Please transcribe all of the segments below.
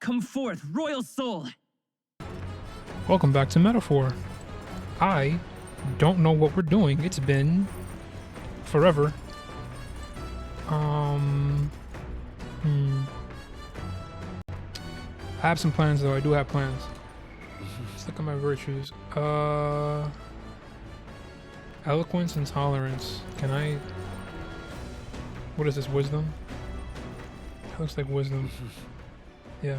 Come forth, royal soul. Welcome back to Metaphor. I don't know what we're doing. It's been forever. I have some plans though. I do have plans. Let's look at my virtues. Eloquence and tolerance. Can I? What is this? Wisdom? That looks like wisdom. Yeah.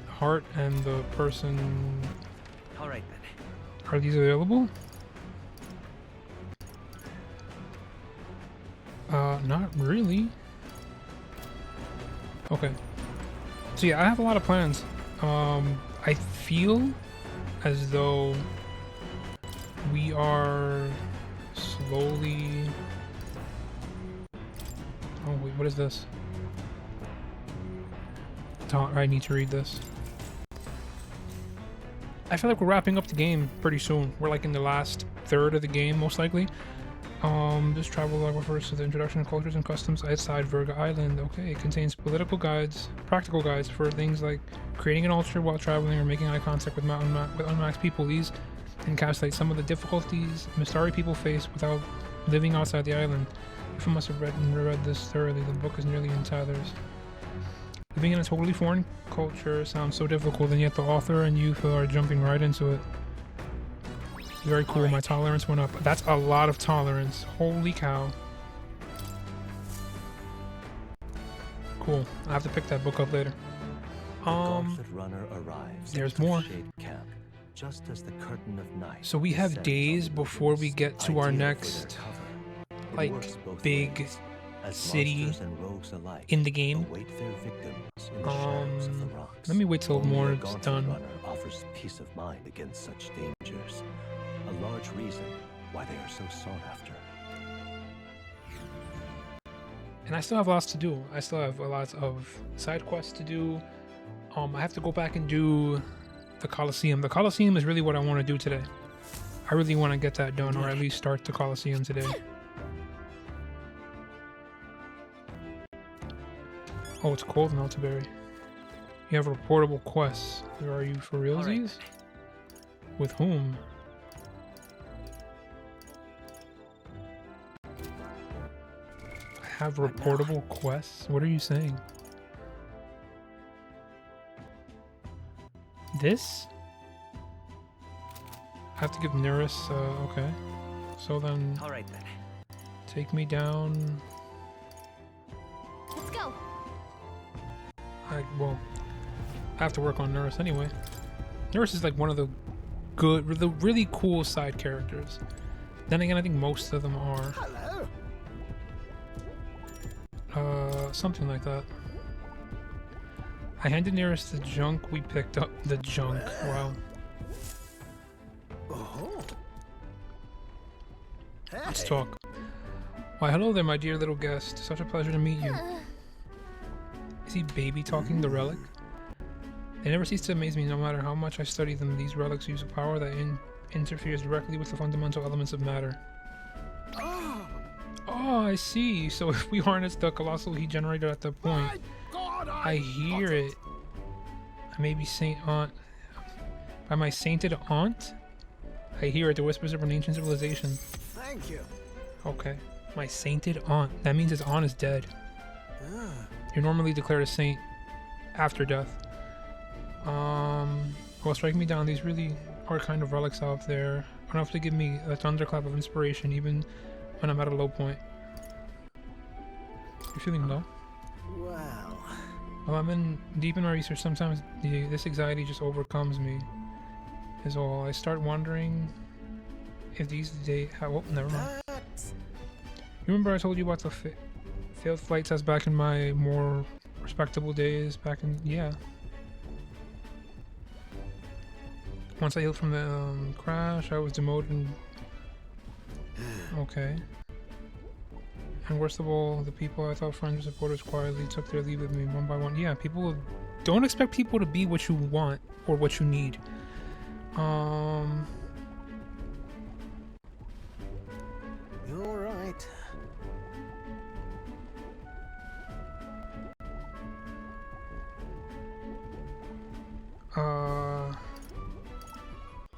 Heart and the person. All right then. Are these available? Not really. Okay. So yeah, I have a lot of plans. I feel as though we are slowly... Oh wait, what is this? I need to read this. I feel like we're wrapping up the game pretty soon. We're like in the last third of the game, most likely. This travel log refers to the introduction of cultures and customs outside Virga Island. Okay, it contains political guides, practical guides for things like creating an altar while traveling or making eye contact with unmaxed people. These encapsulate some of the difficulties Mistari people face without living outside the island. If you must have read this thoroughly, the book is nearly in tatters. Living in a totally foreign culture sounds so difficult, and yet the author and you are jumping right into it. Very cool. Right. My tolerance went up. That's a lot of tolerance. Holy cow. Cool. I have to pick that book up later. Runner arrives. There's more. Camp, just as the curtain of night. So we have days before we get to our next, like, big city in the game. Let me wait till more is done. Offers peace of mind against such dangers. A large reason why they are so sought after. And I still have lots to do. I still have a lot of side quests to do. I have to go back and do the Colosseum. The Colosseum is really what I want to do today. I really want to get that done, or at least start the Colosseum today. Oh, it's cold in Altaberry. You have reportable quests. Are you for realsies? Right. With whom? I have reportable quests? What are you saying? This? I have to give Neris, okay. So then... Alright then. Take me down... Let's go! Well, I have to work on Neris anyway. Neris is like one of the really cool side characters. Then again, I think most of them are. Hello. Something like that. I handed Neris the junk we picked up. The junk. Wow. Let's talk. Why, hello there, my dear little guest. Such a pleasure to meet you. Is he baby talking the relic? They never cease to amaze me no matter how much I study them. These relics use a power that interferes directly with the fundamental elements of matter. Oh, I see. So if we harness the colossal heat generator at that point, I hear it. I may be Saint Aunt. By my sainted aunt? I hear it, the whispers of an ancient civilization. Thank you. Okay. My sainted aunt. That means his aunt is dead. You're normally declared a saint after death. Well, strike me down. These really are kind of relics out there. Enough to give me a thunderclap of inspiration, even when I'm at a low point. You're feeling low? Wow. Well, I'm deep in my research. Sometimes this anxiety just overcomes me. Is all. I start wondering if these days. Oh, never mind. You remember I told you about the failed flight test back in my more respectable days? Back in Once I healed from the crash, I was demoted. And... Okay. And worst of all, the people I thought friends or supporters quietly took their leave with me one by one. Yeah, people don't expect people to be what you want or what you need. You're all right. We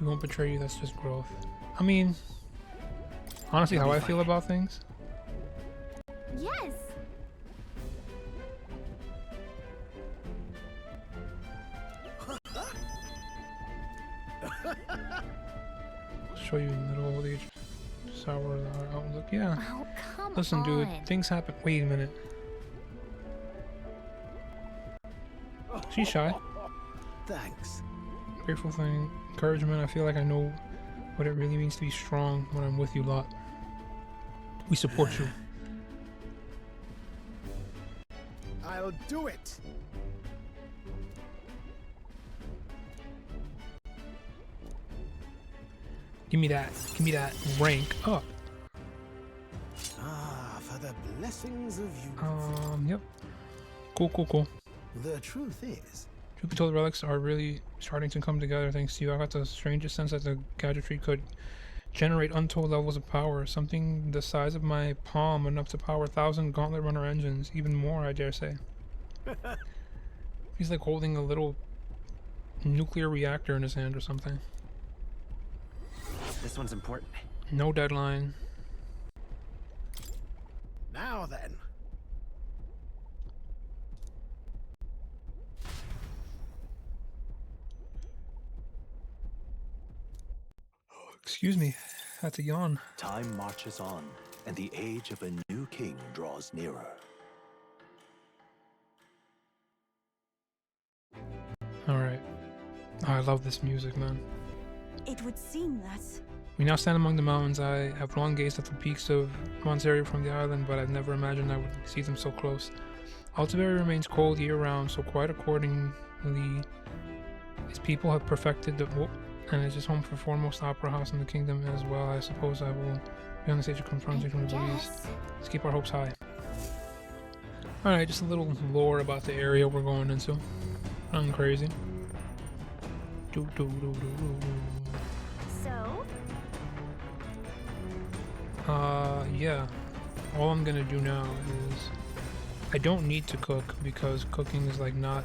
won't betray you, that's just growth. I mean, honestly, how I feel about things. Yes. Show you in middle old age. Sour outlook. Yeah. Oh, come Listen, on. dude, things happen. Wait a minute. She's shy. Thanks. Grateful thing. Encouragement. I feel like I know what it really means to be strong when I'm with you lot. We support you. I'll do it. Give me that. Give me that rank up. Ah, for the blessings of you. Yep. Cool. The truth is, Truth be told, relics are really starting to come together thanks to you. I got the strangest sense that the gadgetry could generate untold levels of power. Something the size of my palm, enough to power 1,000 gauntlet runner engines. Even more, I dare say. He's like holding a little nuclear reactor in his hand or something. This one's important. No deadline. now then. Excuse me. That's a yawn. Time marches on, and the age of a new king draws nearer. Alright. Oh, I love this music, man. It would seem that. We now stand among the mountains. I have long gazed at the peaks of Monterio from the island, but I've never imagined I would see them so close. Altiveria remains cold year-round, so quite accordingly, its people have perfected the... and is just home for the foremost opera house in the kingdom as well. I suppose I will be on the stage of confrontation with Louise. Let's keep our hopes high. Alright, just a little lore about the area we're going into. Nothing crazy. So? Yeah. All I'm gonna do now is... I don't need to cook because cooking is like not...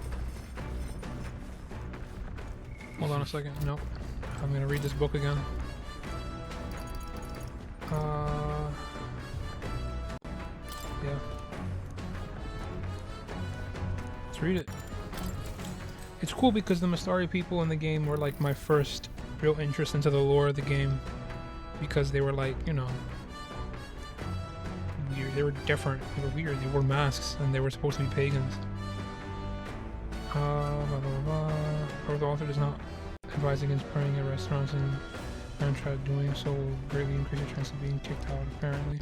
Hold on a second. Nope. I'm gonna read this book again. Yeah. Let's read it. It's cool because the Mastari people in the game were like my first real interest into the lore of the game. Because they were like, you know, weird. They were different. They were weird. They wore masks and they were supposed to be pagans. Or the author does not advise against praying at restaurants, and tried doing so will greatly increase your chance of being kicked out, apparently.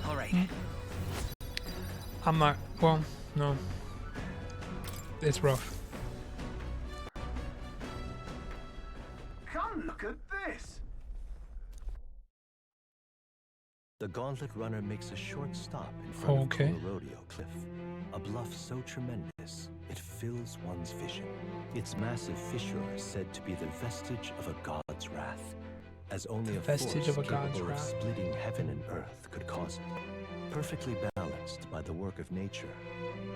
Alright. I'm not, well, no. It's rough. Come look at this. The gauntlet runner makes a short stop in front of Rodeo Cliff, a bluff so tremendous it fills one's vision. Its massive fissure is said to be the vestige of a god's wrath, as only a vestige force of a god's capable of wrath. splitting heaven and earth could cause it. Perfectly balanced by the work of nature,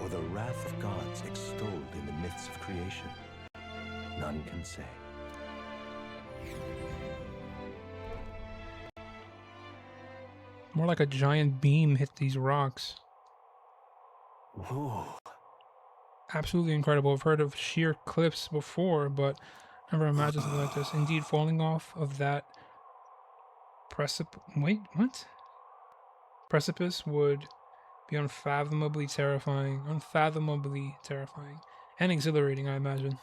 or the wrath of gods extolled in the myths of creation, none can say. More like a giant beam hit these rocks. Whoa. Absolutely incredible. I've heard of sheer cliffs before, but never imagined something like this. Indeed, falling off of that precipice would be unfathomably terrifying. And exhilarating, I imagine.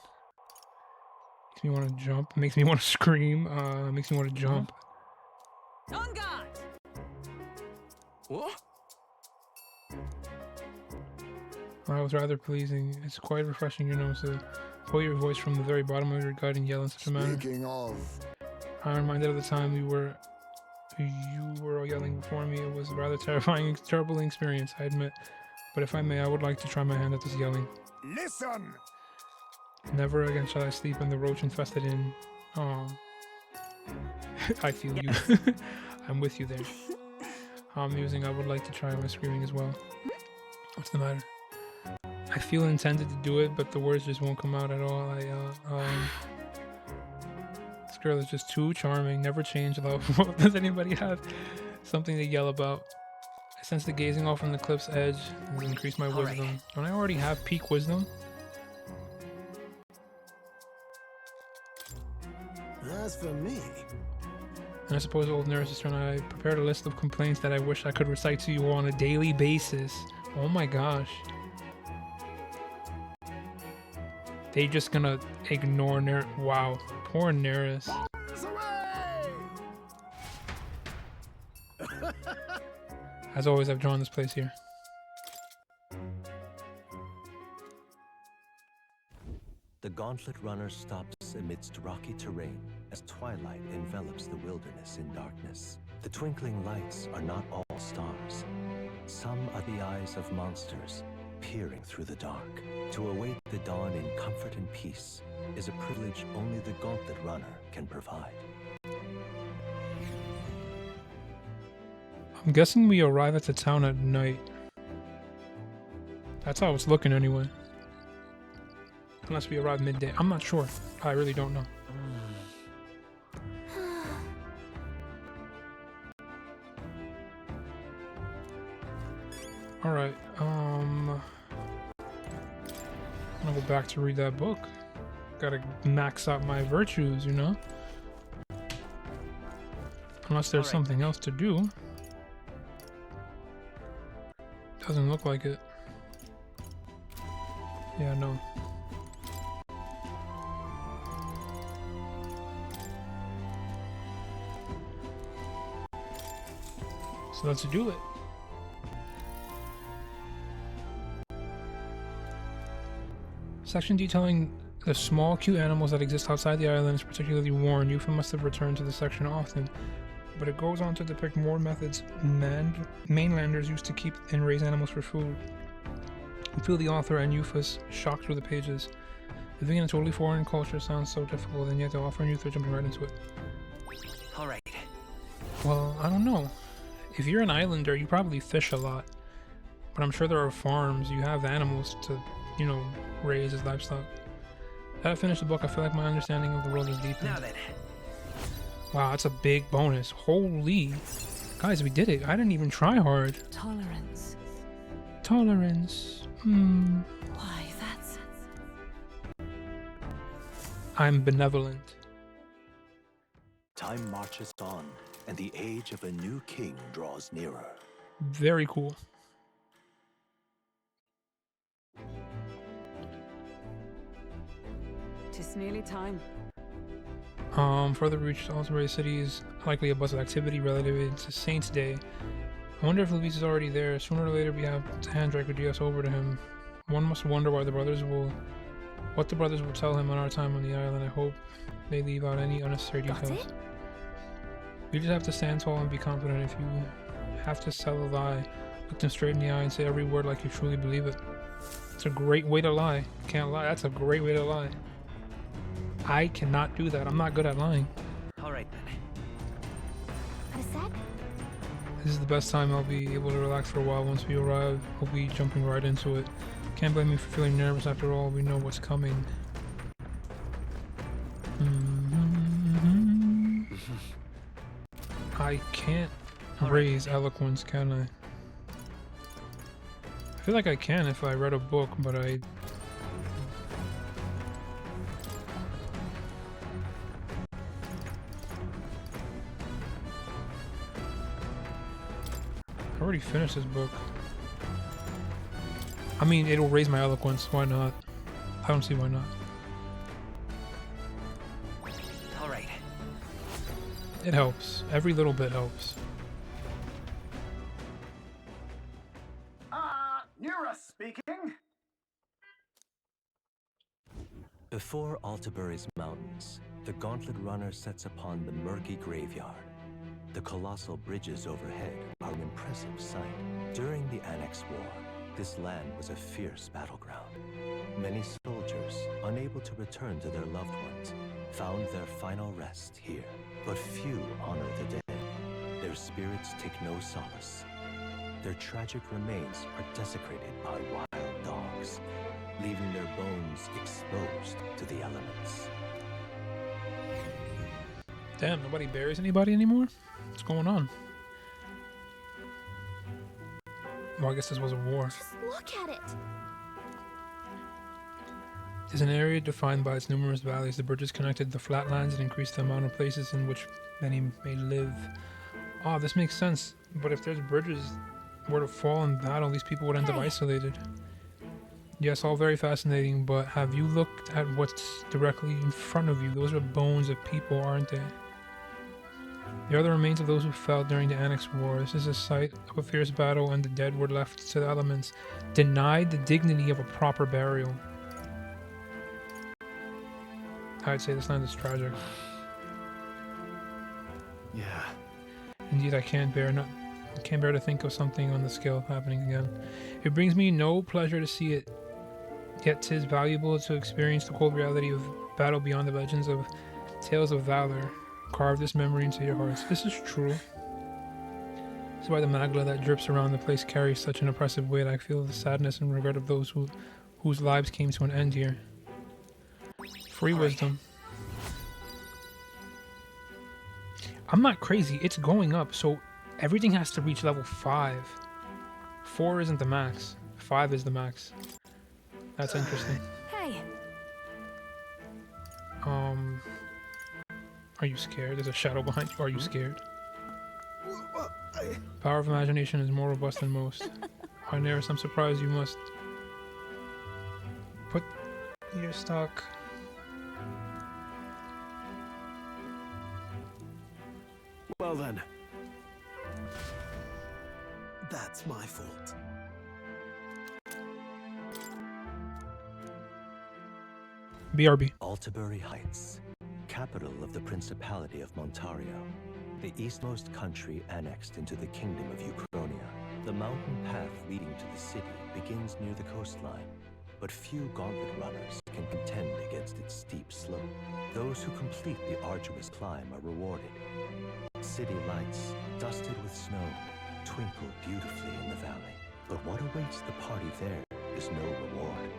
Makes me want to jump. Makes me want to scream. Makes me want to jump. On guard! What? That was rather pleasing. It's quite refreshing, you know, to pull your voice from the very bottom of your gut and yell in such a manner. Speaking of, I'm reminded of the time you were all yelling before me. It was a rather terrifying, troubling experience, I admit. But if I may, I would like to try my hand at this yelling. listen. Never again shall I sleep in the roach-infested inn. Oh, I feel you. I'm with you there. How amusing. I would like to try my screaming as well. What's the matter? I feel intended to do it, but the words just won't come out at all. This girl is just too charming. Never change, love. Does anybody have something to yell about? I sense the gazing off from the cliff's edge has increased my wisdom. right. Don't I already have peak wisdom? As for me, And I suppose old nurse is trying to prepare a list of complaints that I wish I could recite to you on a daily basis. Oh my gosh. They just gonna ignore Ner. Wow. Poor Neris. As always, I've drawn this place here. The gauntlet runner stops amidst rocky terrain as twilight envelops the wilderness in darkness. The twinkling lights are not all stars. Some are the eyes of monsters peering through the dark. To await the dawn in comfort and peace is a privilege only the gauntlet runner can provide. I'm guessing we arrive at the town at night. That's how it's looking anyway. Unless we arrive midday. I'm not sure. I really don't know. Alright, I'm gonna go back to read that book. Gotta max out my virtues, you know? Unless there's something else to do. Doesn't look like it. Yeah, no. So let's do it. Section detailing the small, cute animals that exist outside the island is particularly warned. Yufa must have returned to the section often. But it goes on to depict more methods mainlanders used to keep and raise animals for food. You feel the author and Yufa's shock through the pages. Living in a totally foreign culture sounds so difficult, and yet the author and Yufa are jumping right into it. Alright. Well, I don't know. If you're an islander, you probably fish a lot. But I'm sure there are farms. You have animals to, you know, raise as livestock. After I finish the book, I feel like my understanding of the world is deepened. Now then. Wow, that's a big bonus. Holy. Guys, we did it. I didn't even try hard. Tolerance. Tolerance. Why, that's... I'm benevolent. Time marches on, and the age of a new king draws nearer. Very cool. Tis nearly time. Further reach Altamari City is likely a buzz of activity relative to Saint's Day. I wonder if Luis is already there. Sooner or later we have to hand Draco over to him. One must wonder what the brothers will tell him on our time on the island. I hope they leave out any unnecessary details. You just have to stand tall and be confident. If you have to sell a lie, look them straight in the eye and say every word like you truly believe it. It's a great way to lie. Can't lie. That's a great way to lie. I cannot do that. I'm not good at lying. Alright then. Got a sec? This is the best time I'll be able to relax for a while. Once we arrive, I'll be jumping right into it. Can't blame me for feeling nervous. After all, we know what's coming. I can't raise eloquence, can I? I feel like I can if I read a book, but I already finished this book. I mean, it'll raise my eloquence. Why not? I don't see why not. Alright. It helps. Every little bit helps. Nura speaking. Before Altabury's mountains, the gauntlet runner sets upon the murky graveyard. The colossal bridges overhead are an impressive sight. During the Annex War, this land was a fierce battleground. Many soldiers, unable to return to their loved ones, found their final rest here. But few honor the dead. Their spirits take no solace. Their tragic remains are desecrated by wild dogs, leaving their bones exposed to the elements. Damn, nobody buries anybody anymore? What's going on? Well, I guess this was a war. Just look at it. It is an area defined by its numerous valleys. The bridges connected the flatlands and increased the amount of places in which many may live. Oh, this makes sense. But if there's bridges were to fall in battle, these people would end up isolated. Yes, all very fascinating, but have you looked at what's directly in front of you? Those are bones of people, aren't they? They are the remains of those who fell during the Annex War. This is a site of a fierce battle, and the dead were left to the elements, denied the dignity of a proper burial. I'd say this land is tragic. Yeah. Indeed, I can't bear to think of something on the scale happening again. It brings me no pleasure to see it, yet 'tis valuable to experience the cold reality of battle beyond the legends of tales of valor. Carve this memory into your hearts. This is true. This is why the magla that drips around the place carries such an oppressive weight. I feel the sadness and regret of those whose lives came to an end here. Free wisdom. I'm not crazy. It's going up, so everything has to reach level 5. 4 isn't the max. 5 is the max. That's interesting. Hey. Are you scared? There's a shadow behind you. Are you scared? Power of imagination is more robust than most. Arneris, I'm surprised you must put your stock. Well then. That's my fault. BRB. Altabury Heights, capital of the Principality of Montario, the eastmost country annexed into the Kingdom of Uchronia. The mountain path leading to the city begins near the coastline, but few gauntlet runners can contend against its steep slope. Those who complete the arduous climb are rewarded. City lights, dusted with snow, twinkle beautifully in the valley. But what awaits the party there is no reward,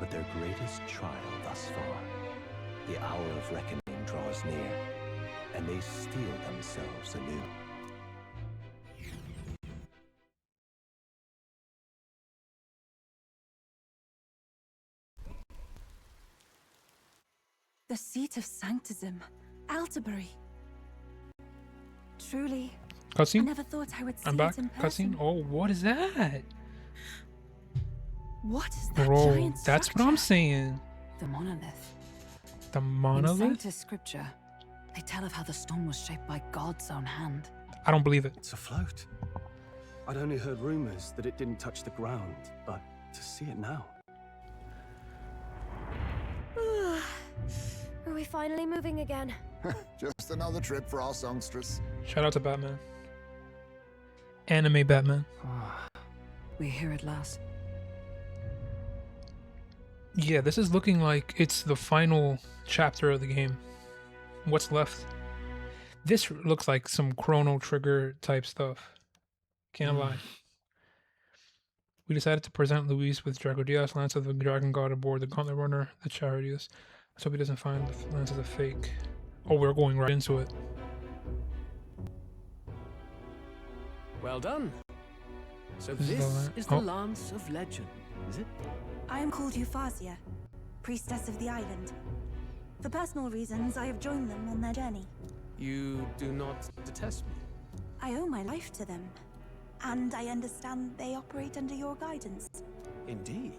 but their greatest trial thus far. The hour of reckoning draws near, and they steel themselves anew. The seat of sanctism, Altabury. Truly, I Cutscene? never thought I would see I'm back. it in person. Cutscene? Oh, what is that? What is that Bro, giant that's what I'm structure? saying. The monolith. The In monolith? Sanctus Scripture, they tell of how the stone was shaped by God's own hand. I don't believe it. It's afloat. I'd only heard rumors that it didn't touch the ground, but to see it now. Are we finally moving again? Just another trip for our songstress. Shout out to Batman. Anime Batman. We're here at last. Yeah, this is looking like it's the final chapter of the game. What's left? This looks like some Chrono Trigger type stuff. Can't lie. We decided to present Luis with Draco Diaz, Lance of the Dragon God, aboard the Gauntlet Runner, the Charioteus. Let's hope he doesn't find the Lance as a fake. Oh, we're going right into it. Well done. So This is this the lan- is the oh. Lance of Legend, is it? I am called Euphazia, priestess of the island. For personal reasons, I have joined them on their journey. You do not detest me. I owe my life to them, and I understand they operate under your guidance. Indeed.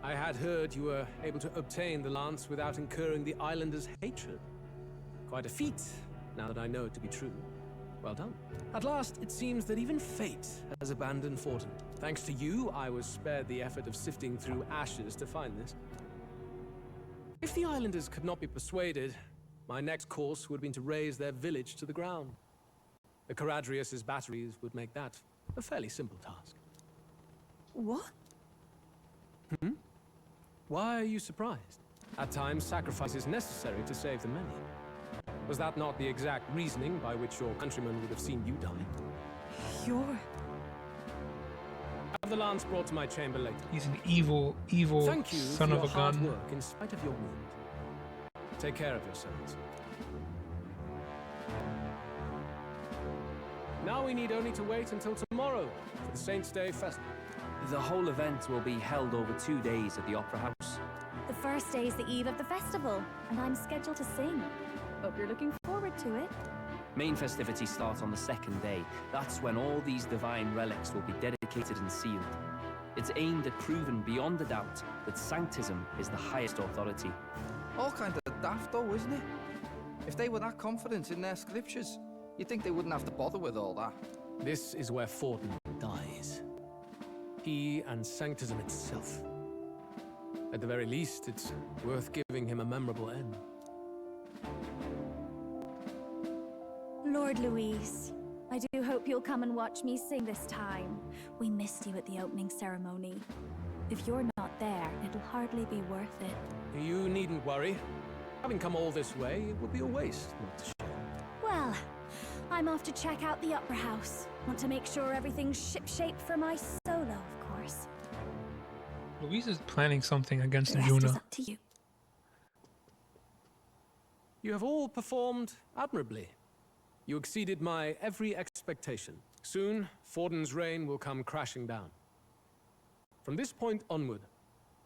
I had heard you were able to obtain the lance without incurring the islanders' hatred. Quite a feat, now that I know it to be true. Well done. At last, it seems that even fate has abandoned Fortin. Thanks to you, I was spared the effort of sifting through ashes to find this. If the islanders could not be persuaded, my next course would have been to raise their village to the ground. The Caradrius' batteries would make that a fairly simple task. What? Why are you surprised? At times, sacrifice is necessary to save the many. Was that not the exact reasoning by which your countrymen would have seen you die? You're Have the lance brought to my chamber later. He's an evil Thank you son for of your a hard gun. work in spite of your wound. Take care of yourselves. Now we need only to wait until tomorrow for the Saints' Day Festival. The whole event will be held over 2 days at the Opera House. The first day is the eve of the festival, and I'm scheduled to sing. Hope you're looking forward to it. Main festivities start on the second day. That's when all these divine relics will be dedicated and sealed. It's aimed at proving beyond a doubt that Sanctism is the highest authority. All kind of daft though, isn't it? If they were that confident in their scriptures, you'd think they wouldn't have to bother with all that. This is where Forden dies. He and Sanctism itself. At the very least, it's worth giving him a memorable end. Lord Louise, I do hope you'll come and watch me sing this time. We missed you at the opening ceremony. If you're not there, it'll hardly be worth it. You needn't worry. Having come all this way, it would be a waste not to share. Well, I'm off to check out the Opera House. Want to make sure everything's shipshape for my solo, of course. Louise is planning something against The rest is Juna. up to you. You have all performed admirably. You exceeded my every expectation. Soon, Forden's reign will come crashing down. From this point onward,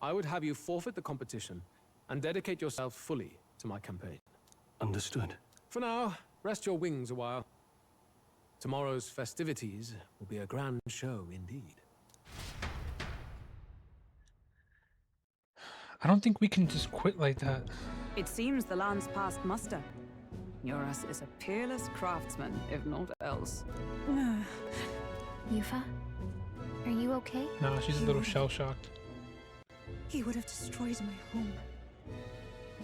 I would have you forfeit the competition and dedicate yourself fully to my campaign. Understood. For now, rest your wings a while. Tomorrow's festivities will be a grand show indeed. I don't think we can just quit like that. It seems the land's past muster. Eurus is a peerless craftsman, if not else. Yufa, are you okay? Nah, she's a little shell-shocked. He would have destroyed my home.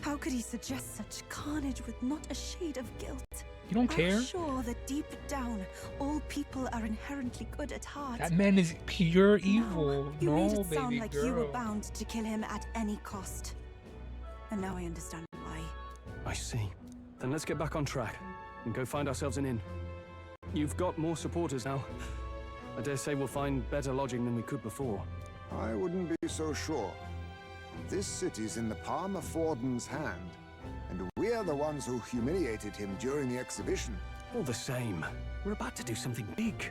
How could he suggest such carnage with not a shade of guilt? You don't care? I'm sure that deep down, all people are inherently good at heart. That man is pure evil. You made No, it sound baby like girl. you were bound to kill him at any cost. And now I understand why. I see. Then let's get back on track and go find ourselves an inn. You've got more supporters now. I dare say we'll find better lodging than we could before. I wouldn't be so sure. This city's in the palm of Forden's hand, and we're the ones who humiliated him during the exhibition. All the same, we're about to do something big.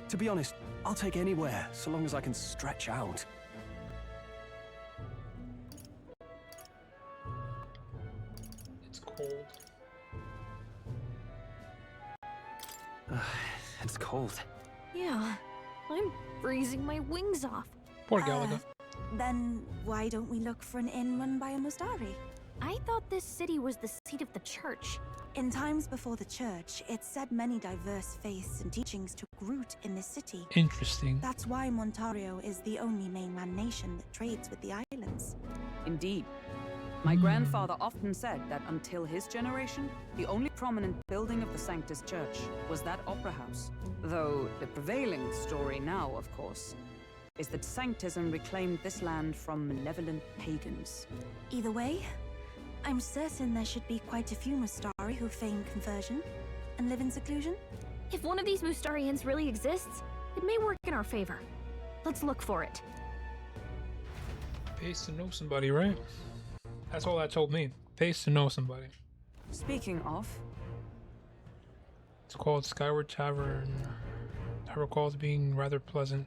To be honest, I'll take anywhere, so long as I can stretch out. It's cold. It's cold. Yeah, I'm freezing my wings off. Poor Galaga. Then why don't we look for an inn run by a Mustari? I thought this city was the seat of the church. In times before the church, it said many diverse faiths and teachings took root in this city. Interesting. That's why Montario is the only mainland nation that trades with the islands. Indeed. My grandfather often said that until his generation, the only prominent building of the Sanctus Church was that opera house. Though the prevailing story now, of course, is that Sanctism reclaimed this land from malevolent pagans. Either way, I'm certain there should be quite a few Mustari who feign conversion and live in seclusion. If one of these Mustarians really exists, it may work in our favor. Let's look for it. Pays to know somebody, right? That's all that told me. Pays to know somebody. Speaking of, It's called Skyward Tavern. I recall it being rather pleasant,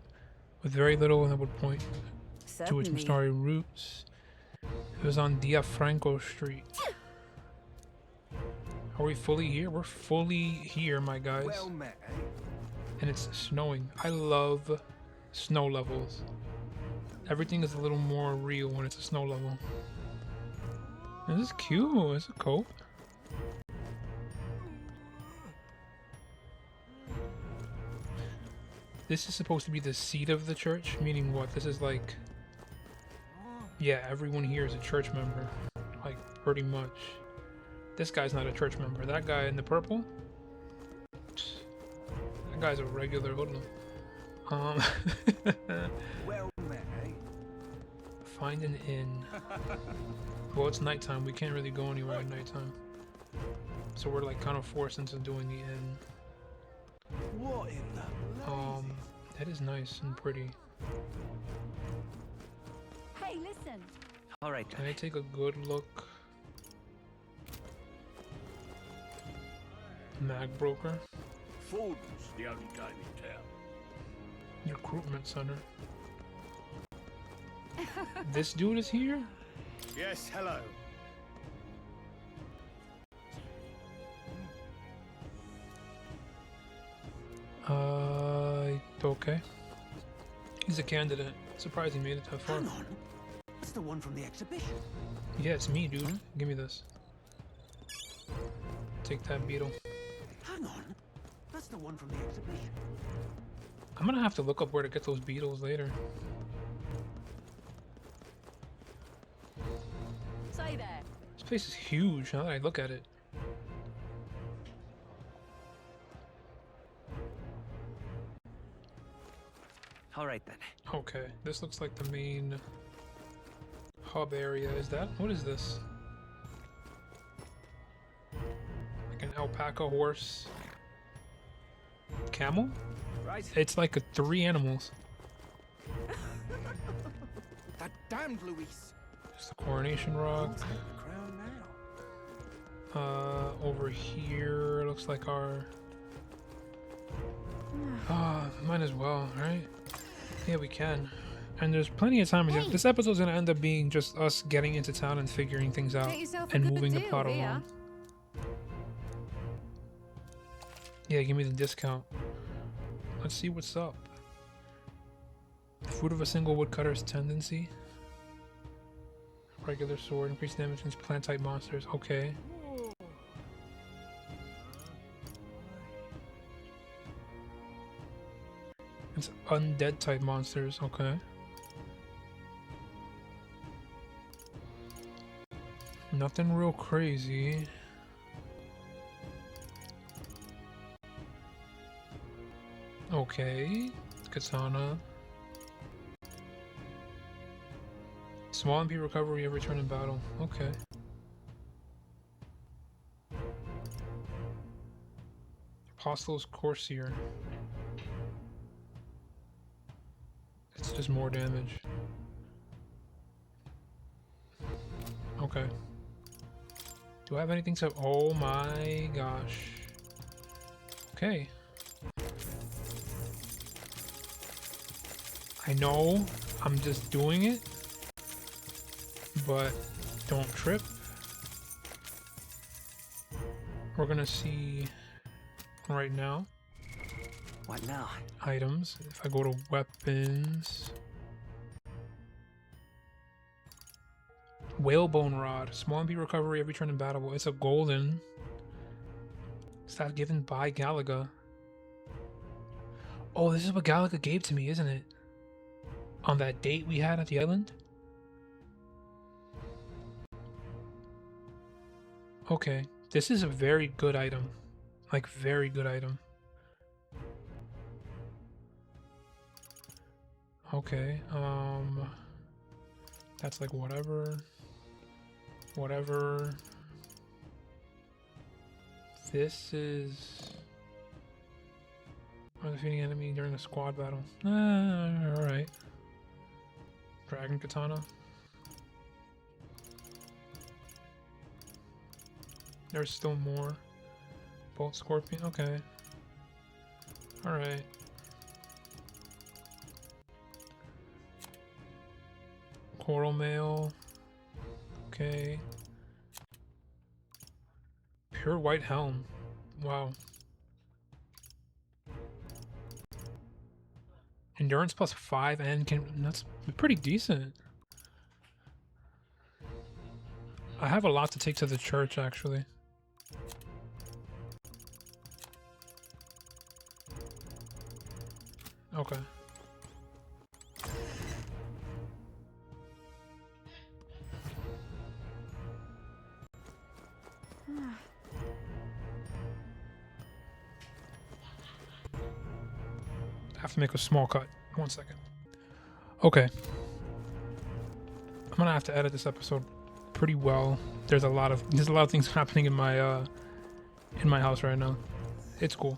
with very little that would point to its certainly. Mustari roots. It was on Diafranco Street. Are we fully here? We're fully here, my guys. Well met, eh? And it's snowing. I love snow levels. Everything is a little more real when it's a snow level. This is cute. It's a coat. This is supposed to be the seat of the church, meaning what? This is like, yeah, everyone here is a church member, like pretty much. This guy's not a church member. That guy in the purple, that guy's a regular hoodlum. Well met, eh? Find an inn. Well, it's nighttime. We can't really go anywhere at nighttime, so we're like kind of forced into doing the inn. What in the That is nice and pretty. exhibition. All right. Can I take a good look? Mag broker. Food's the only game in town. Recruitment center. This dude is here? Yes, hello. Okay. He's a candidate. Surprised he made it that far. Hang on. That's the one from the exhibition. Yeah, it's me, dude. Give me this. Take that beetle. Hang on. That's the one from the exhibition. I'm gonna have to look up where to get those beetles later. Say there. This place is huge now that I look at it. All right then. Okay, this looks like the main hub area. Is that? What is this? Like an alpaca, horse, camel? Right. It's like 3 animals. That damned Luis. There's the coronation rock. Who'll take the crown now? Over here looks like our. Might as well, right? Yeah, we can. And there's plenty of time. Hey. This episode's gonna end up being just us getting into town and figuring things out Get yourself a and good moving the deal plot here. along. Yeah, give me the discount. Let's see what's up. Fruit of a single woodcutter's tendency. Regular sword, increased damage against plant type monsters. Okay. It's undead type monsters. Okay. Nothing real crazy. Okay. Katana. Small MP recovery every turn in battle. Okay. Apostle's Coursier. It's just more damage. Okay. Do I have anything to... Oh my gosh. Okay. I know I'm just doing it, but don't trip. We're gonna see right now. What now? Items. If I go to weapons. Whalebone Rod. Small MP recovery every turn in battle. It's a golden. Stat given by Galaga. Oh, this is what Galaga gave to me, isn't it? On that date we had at the island? Okay. This is a very good item. Like, very good item. Okay, that's like whatever. This is defeating enemy during a squad battle. Alright. Dragon Katana. There's still more. Bolt Scorpion, okay. Alright. Coral Mail. Okay. Pure White Helm. Wow. Endurance plus 5 and that's pretty decent. I have a lot to take to the church actually. Okay. I have to make a small cut. 1 second. Okay. I'm gonna have to edit this episode pretty well. There's a lot of things happening in my house right now. It's cool.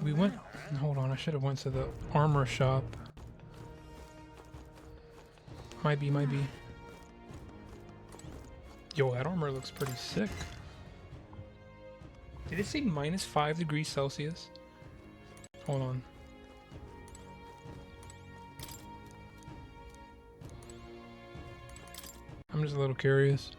We went. Hold on. I should have went to the armor shop. Might be, might be. Yo, that armor looks pretty sick. Did it say -5 degrees Celsius? Hold on. I'm just a little curious.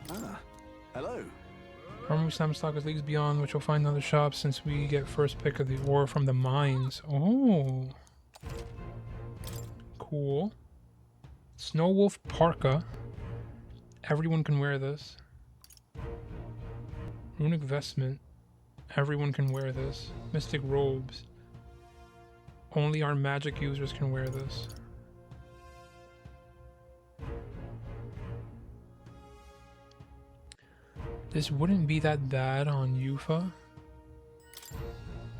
Ah, hello. Armor stamp stock is leagues beyond, which we'll find in other shops since we get first pick of the ore from the mines. Oh. Cool. Snow Wolf Parka. Everyone can wear this. Runic Vestment. Everyone can wear this. Mystic Robes. Only our magic users can wear this. This wouldn't be that bad on Yufa.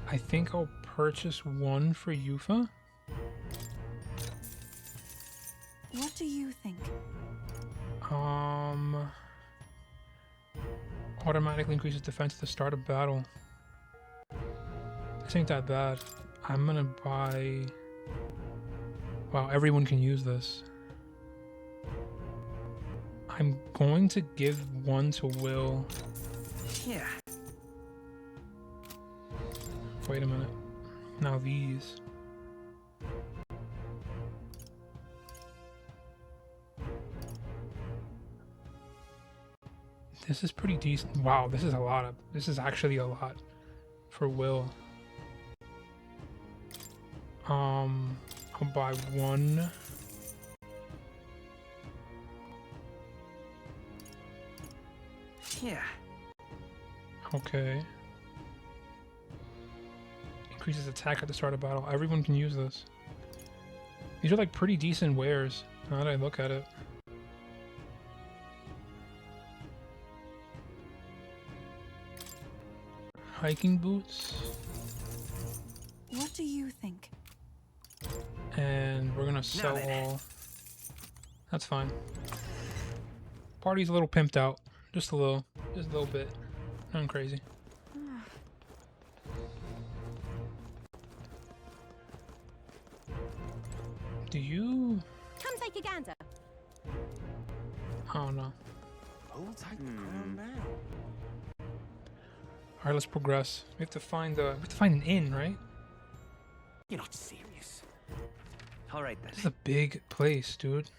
I think I'll purchase one for Yufa. What do you think? Automatically increases defense at the start of battle. This ain't that bad. I'm gonna buy... Wow, everyone can use this. I'm going to give one to Will. Yeah. Wait a minute. Now these. This is pretty decent. Wow, this is a lot of... This is actually a lot for Will. I'll buy one. Yeah. Okay. Increases attack at the start of battle. Everyone can use this. These are like pretty decent wares, now that I look at it. Hiking boots. What do you think? And we're gonna sell all. That's fine. Party's a little pimped out. Just a little bit. Nothing crazy. Do you... Come take a gander. Oh no. Hold tight the crown now. Alright, let's progress. We have to find an inn, right? You're not serious. All right then. This is a big place, dude.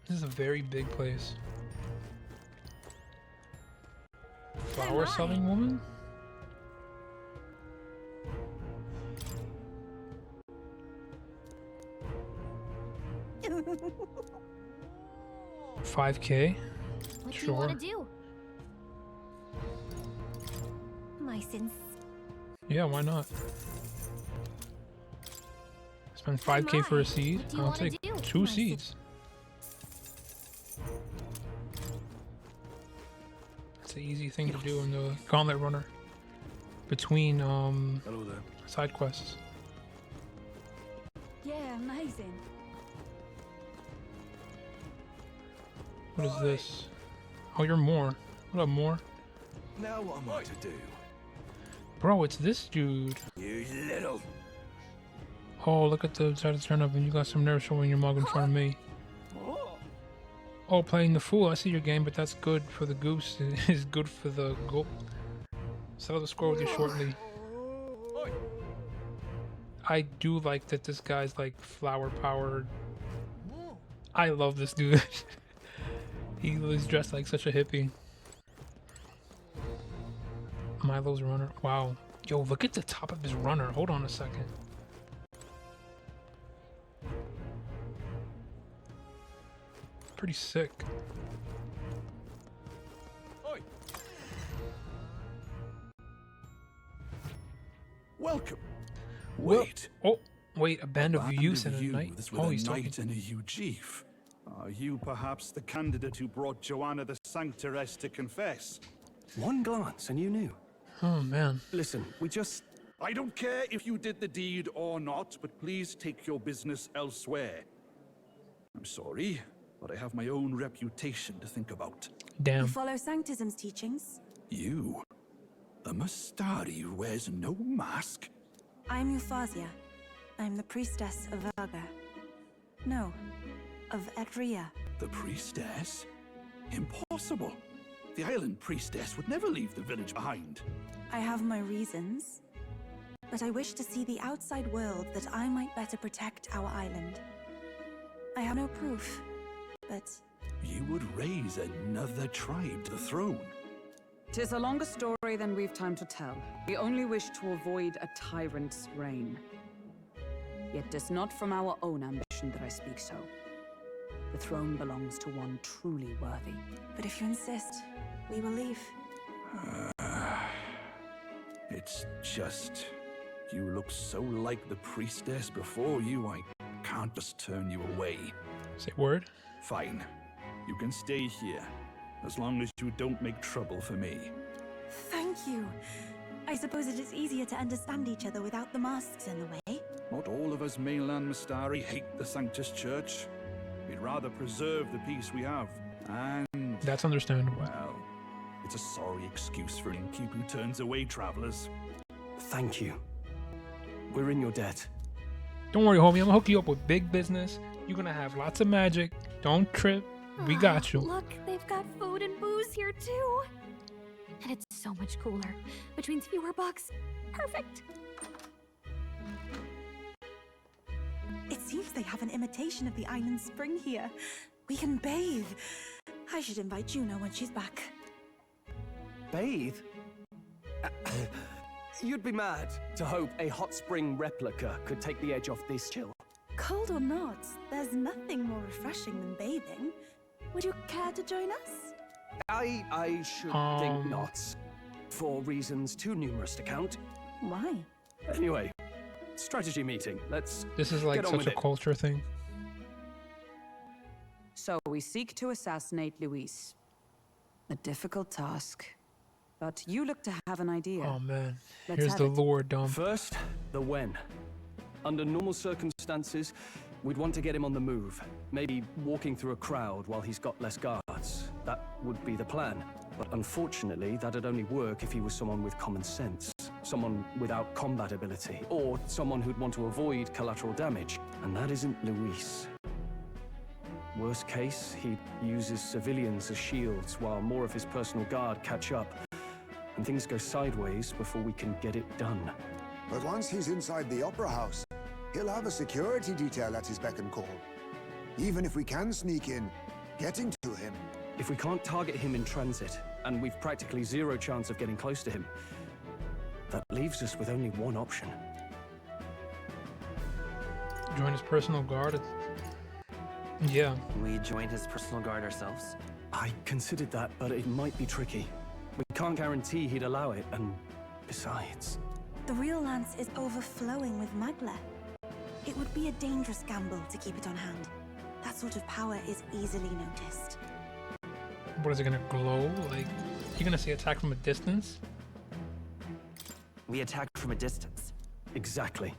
This is a very big place. Flower selling woman? $5K? What do Sure. you want to do? My sins. Yeah, why not? Spend 5K for a seed? What do you I'll wanna take do? 2 My seeds. It's an easy thing to do in the Gauntlet Runner. Between Hello there. side quests. Yeah, amazing. What is this? Oh, you're Moore. What up, Moore? Now what am I to do? Bro, it's this dude. You little... Oh, look at the side of the turn up and you got some nerve showing your mug in front of me. Oh, playing the fool. I see your game, but that's good for the goose. It is good for the goat. Settle the score with you shortly. I do like that this guy's like flower powered. I love this dude. He was dressed like such a hippie. Milo's runner. Wow. Yo, look at the top of his runner. Hold on a second. Pretty sick. Welcome. Wait. Oh, wait. A band of youths and a youths knight. with Oh, a he's talking. knight and a huge chief. Are you perhaps the candidate who brought Joanna the Sanctoress to confess? One glance and you knew. Oh, man. Listen, we just... I don't care if you did the deed or not, but please take your business elsewhere. I'm sorry, but I have my own reputation to think about. Damn. You follow Sanctism's teachings? You? A Mustari who wears no mask? I'm Euphausia. I'm the priestess of Verga. No, of Edria. The priestess? Impossible. The island priestess would never leave the village behind. I have my reasons, but I wish to see the outside world that I might better protect our island. I have no proof, but... You would raise another tribe to the throne. 'Tis a longer story than we've time to tell. We only wish to avoid a tyrant's reign. Yet 'tis not from our own ambition that I speak so. The throne belongs to one truly worthy. But if you insist, we will leave. It's just... You look so like the priestess before you, I can't just turn you away. Say word. Fine. You can stay here, as long as you don't make trouble for me. Thank you. I suppose it is easier to understand each other without the masks in the way. Not all of us mainland Mustari hate the Sanctus Church. We'd rather preserve the peace we have. And... That's understandable. well, it's a sorry excuse for an innkeep who turns away travelers. Thank you. We're in your debt. Don't worry, homie. I'm gonna hook you up with big business. You're gonna have lots of magic. Don't trip. We got you. Look, they've got food and booze here too. And it's so much cooler, which means fewer bugs. Perfect. It seems they have an imitation of the island spring here. We can bathe. I should invite Juno when she's back. Bathe? You'd be mad to hope a hot spring replica could take the edge off this chill. Cold or not, there's nothing more refreshing than bathing. Would you care to join us? I should think not. For reasons too numerous to count. Why? Anyway, strategy meeting. Let's This is like get on such with a it. culture thing. So we seek to assassinate Luis. A difficult task. But you look to have an idea. Oh man. Let's Here's have the it. lore dump. First, the when. Under normal circumstances, we'd want to get him on the move. Maybe walking through a crowd while he's got less guards. That would be the plan. But unfortunately, that'd only work if he was someone with common sense. Someone without combat ability. Or someone who'd want to avoid collateral damage. And that isn't Luis. Worst case, he uses civilians as shields while more of his personal guard catch up. And things go sideways before we can get it done. But once he's inside the Opera House, he'll have a security detail at his beck and call. Even if we can sneak in, getting to him... If we can't target him in transit, and we've practically zero chance of getting close to him, that leaves us with only one option. Join his personal guard. Yeah. We join his personal guard ourselves? I considered that, but it might be tricky. We can't guarantee he'd allow it, and besides... The real lance is overflowing with magla. It would be a dangerous gamble to keep it on hand. That sort of power is easily noticed. What is it gonna glow? Like, you're gonna say attack from a distance? We attack from a distance. Exactly.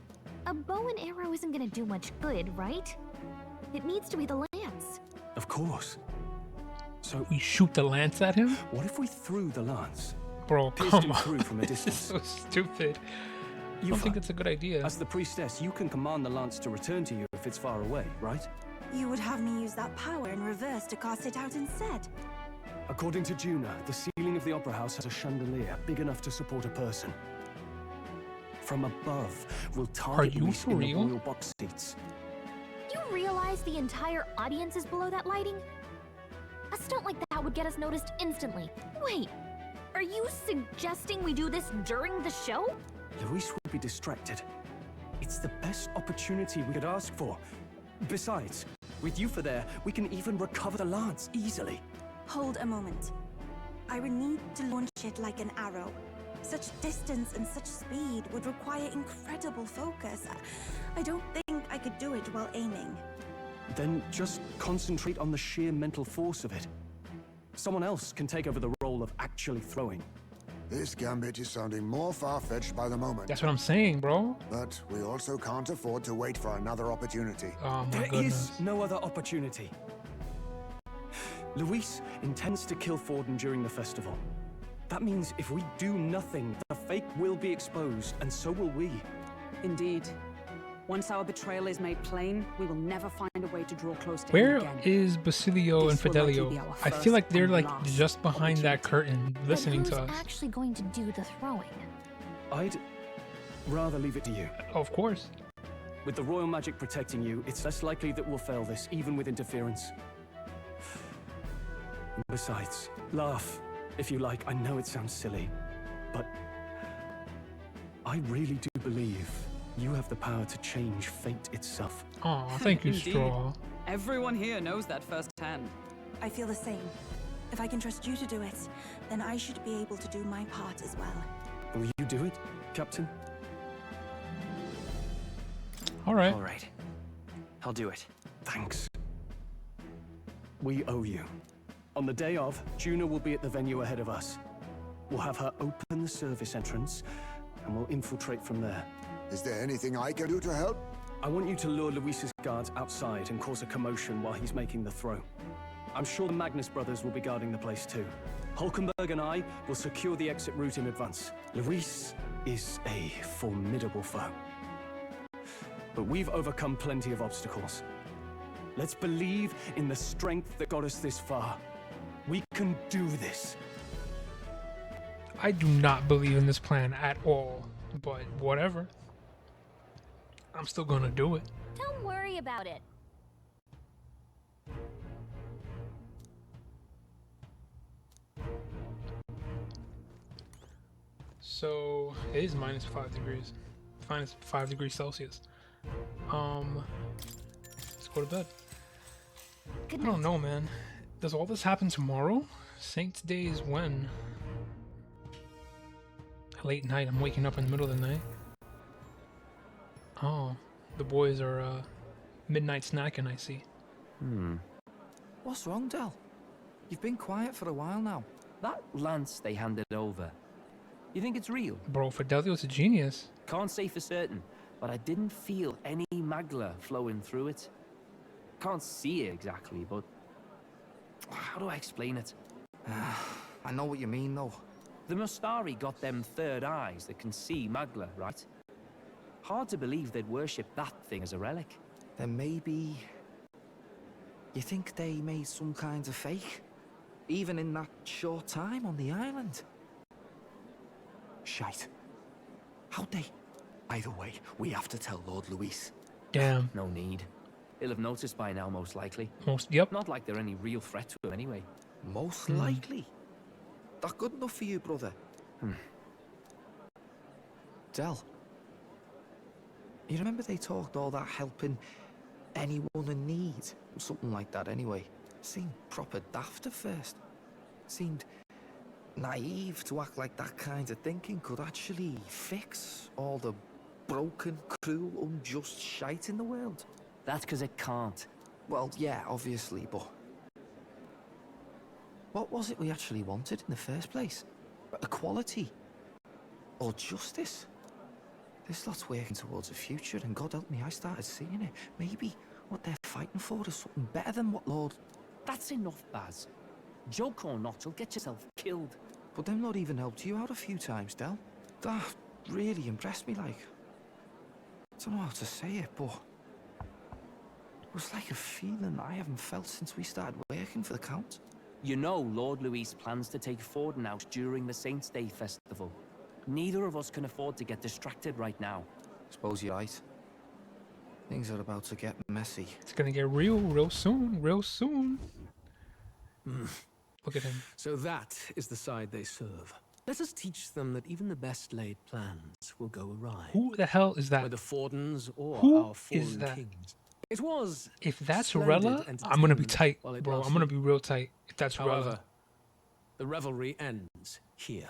A bow and arrow isn't gonna do much good, right? It needs to be the lance. Of course. So we shoot the lance at him? What if we threw the lance? Bro, Pierced come him on. through from a This is distance. so stupid. I don't think it's a good idea. As the priestess, you can command the lance to return to you if it's far away, right? You would have me use that power in reverse to cast it out instead. According to Juna, the ceiling of the Opera House has a chandelier big enough to support a person. From above, we'll target you Luis for in real? the royal box seats. You realize the entire audience is below that lighting? A stunt like that would get us noticed instantly. Wait, are you suggesting we do this during the show? Luis will be distracted. It's the best opportunity we could ask for. Besides, with Yufa there, we can even recover the lance easily. Hold a moment. I would need to launch it like an arrow. Such distance and such speed would require incredible focus. I don't think I could do it while aiming. Then just concentrate on the sheer mental force of it. Someone else can take over the role of actually throwing. This gambit is sounding more far-fetched by the moment. That's what I'm saying, bro. But we also can't afford to wait for another opportunity. Oh my There goodness. is no other opportunity. Luis intends to kill Forden during the festival. That means if we do nothing, the fake will be exposed, and so will we. Indeed. Once our betrayal is made plain, we will never find a way to draw close to Where him again. is Basilio and This will likely be Fidelio? our I feel first like they're and like last just behind that curtain, listening but to who's us. actually going to do the throwing? I'd rather leave it to you. Of course. With the royal magic protecting you, it's less likely that we'll fail this, even with interference. Besides, laugh, if you like. I know it sounds silly, but I really do believe you have the power to change fate itself. Aw, thank you, Indeed. Straw. Everyone here knows that firsthand. I feel the same. If I can trust you to do it, then I should be able to do my part as well. Will you do it, Captain? All right. All right. I'll do it. Thanks. We owe you. On the day of, Juna will be at the venue ahead of us. We'll have her open the service entrance, and we'll infiltrate from there. Is there anything I can do to help? I want you to lure Luis's guards outside and cause a commotion while he's making the throw. I'm sure the Magnus brothers will be guarding the place too. Hulkenberg and I will secure the exit route in advance. Luis is a formidable foe. But we've overcome plenty of obstacles. Let's believe in the strength that got us this far. We can do this. I do not believe in this plan at all, but whatever. I'm still gonna do it. Don't worry about it. So it is minus 5 degrees, minus 5 degrees Celsius. Let's go to bed. Good I don't know, man. Does all this happen tomorrow? Saints Day is when? Late night. I'm waking up in the middle of the night. Oh, the boys are midnight snacking, I see. What's wrong, Del? You've been quiet for a while now. That lance they handed over, you think it's real? Bro, Fidelio's a genius. Can't say for certain, but I didn't feel any magla flowing through it. Can't see it exactly, but how do I explain it? I know what you mean, though. The Mustari got them third eyes that can see magla, right? Hard to believe they'd worship that thing as a relic. Then maybe... You think they made some kind of fake? Even in that short time on the island? Shite. How'd they? Either way, we have to tell Lord Luis. Damn. No need. He'll have noticed by now, most likely. Yep. Not like they're any real threat to him anyway. Most likely. That good enough for you, brother? Del. You remember they talked all that helping anyone in need? Something like that anyway. Seemed proper daft at first. Seemed naive to act like that kind of thinking could actually fix all the broken, cruel, unjust shite in the world. That's because it can't. Well, yeah, obviously, but... What was it we actually wanted in the first place? Equality? Or justice? This lot's working towards a future, and God help me, I started seeing it. Maybe what they're fighting for is something better than what Lord... That's enough, Baz. Joke or not, you'll get yourself killed. But them not even helped you out a few times, Del. That really impressed me, like. I don't know how to say it, but... It was like a feeling I haven't felt since we started working for the Count. You know Lord Luis plans to take Forden out during the Saints' Day festival. Neither of us can afford to get distracted right now. Suppose you're right. Things are about to get messy. It's gonna get real soon, real soon. Look at him. So that is the side they serve. Let us teach them that even the best laid plans will go awry. Who the hell is that? Whether Fordens or Who our is fallen that? kings. It was. If that's splendid Rella, I'm gonna be entertainment tight, while it bro. I'm lasted. gonna be real tight. If that's However, Rella. the revelry ends here.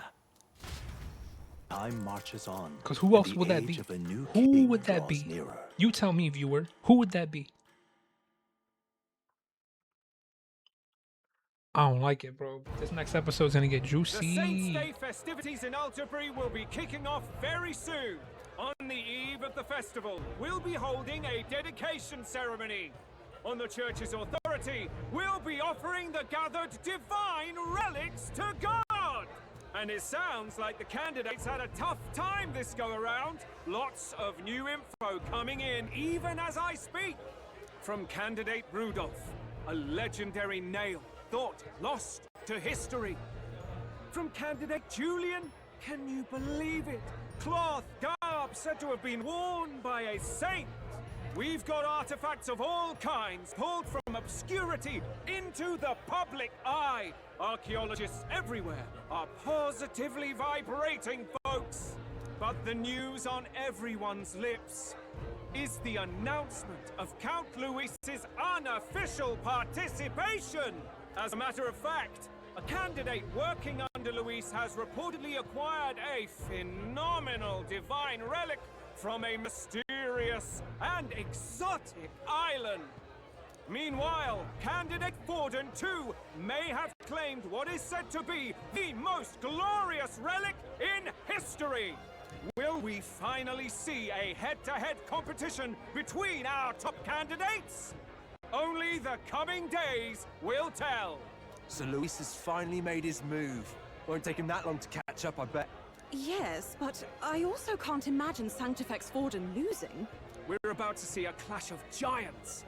Time marches on. Because who else would that be? Who would that be? You tell me, viewer. Who would that be? I don't like it, bro. This next episode's gonna get The juicy. Saints' Day festivities in Alderbury will be kicking off very soon. On the eve of the festival, we'll be holding a dedication ceremony. On the church's authority, we'll be offering the gathered divine relics to God. And it sounds like the candidates had a tough time this go-around. Lots of new info coming in, even as I speak. From candidate Rudolph, a legendary nail, thought lost to history. From candidate Julian, can you believe it? Cloth garb said to have been worn by a saint. We've got artifacts of all kinds pulled from obscurity into the public eye. Archaeologists everywhere are positively vibrating, folks. But the news on everyone's lips is the announcement of Count Luis's unofficial participation. As a matter of fact, a candidate working under Luis has reportedly acquired a phenomenal divine relic from a mysterious and exotic island. Meanwhile, candidate Forden, too, may have claimed what is said to be the most glorious relic in history. Will we finally see a head-to-head competition between our top candidates? Only the coming days will tell. So Luis has finally made his move. Won't take him that long to catch up, I bet. Yes, but I also can't imagine Sanctifex Forden losing. We're about to see a clash of giants.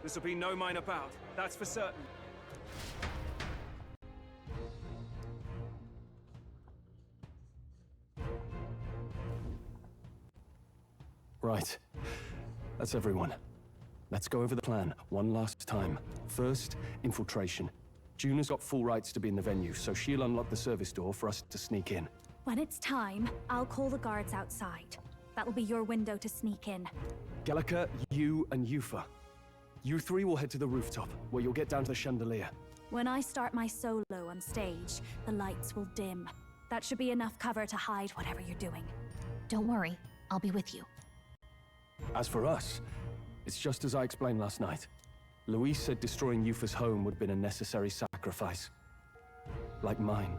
This will be no minor bout, that's for certain. Right. That's everyone. Let's go over the plan one last time. First, infiltration. Juna's got full rights to be in the venue, so she'll unlock the service door for us to sneak in. When it's time, I'll call the guards outside. That'll be your window to sneak in. Gallica, you and Yufa. You three will head to the rooftop, where you'll get down to the chandelier. When I start my solo on stage, the lights will dim. That should be enough cover to hide whatever you're doing. Don't worry, I'll be with you. As for us, it's just as I explained last night. Luis said destroying Yufa's home would have been a necessary sacrifice. Like mine.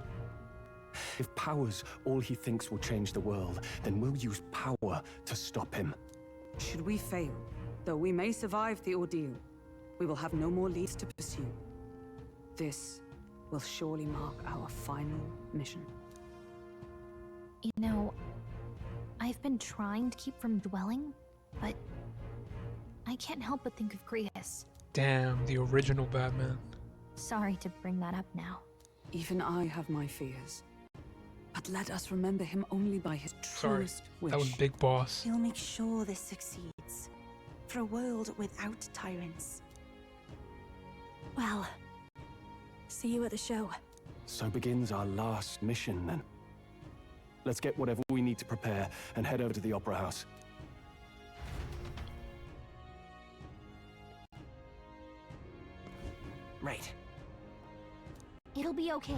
If power's all he thinks will change the world, then we'll use power to stop him. Should we fail, though we may survive the ordeal, we will have no more leads to pursue. This will surely mark our final mission. You know, I've been trying to keep from dwelling, but I can't help but think of Grievous. Damn, the original Batman. Sorry to bring that up now. Even I have my fears. But let us remember him only by his truest wish. That was Big Boss. He'll make sure this succeeds. For a world without tyrants. Well, see you at the show. So begins our last mission, then. Let's get whatever we need to prepare and head over to the Opera House. Right. It'll be okay.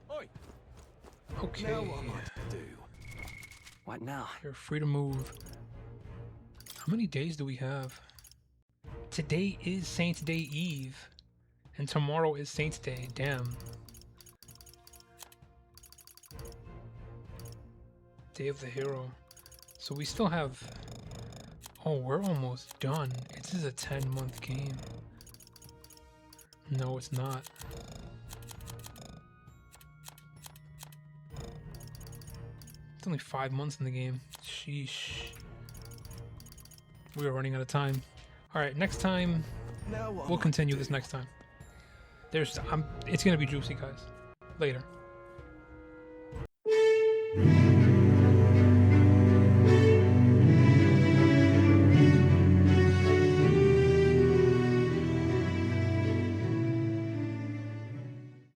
Oi! Okay. Now what am I to do? What now? You're free to move. How many days do we have? Today is Saints' Day Eve. And tomorrow is Saints' Day. Damn. Day of the Hero. So we still have... Oh, we're almost done. This is a 10-month game. No, it's not. It's only 5 months in the game. Sheesh. We are running out of time. Alright, next time... We'll continue this next time. It's gonna be juicy, guys. Later.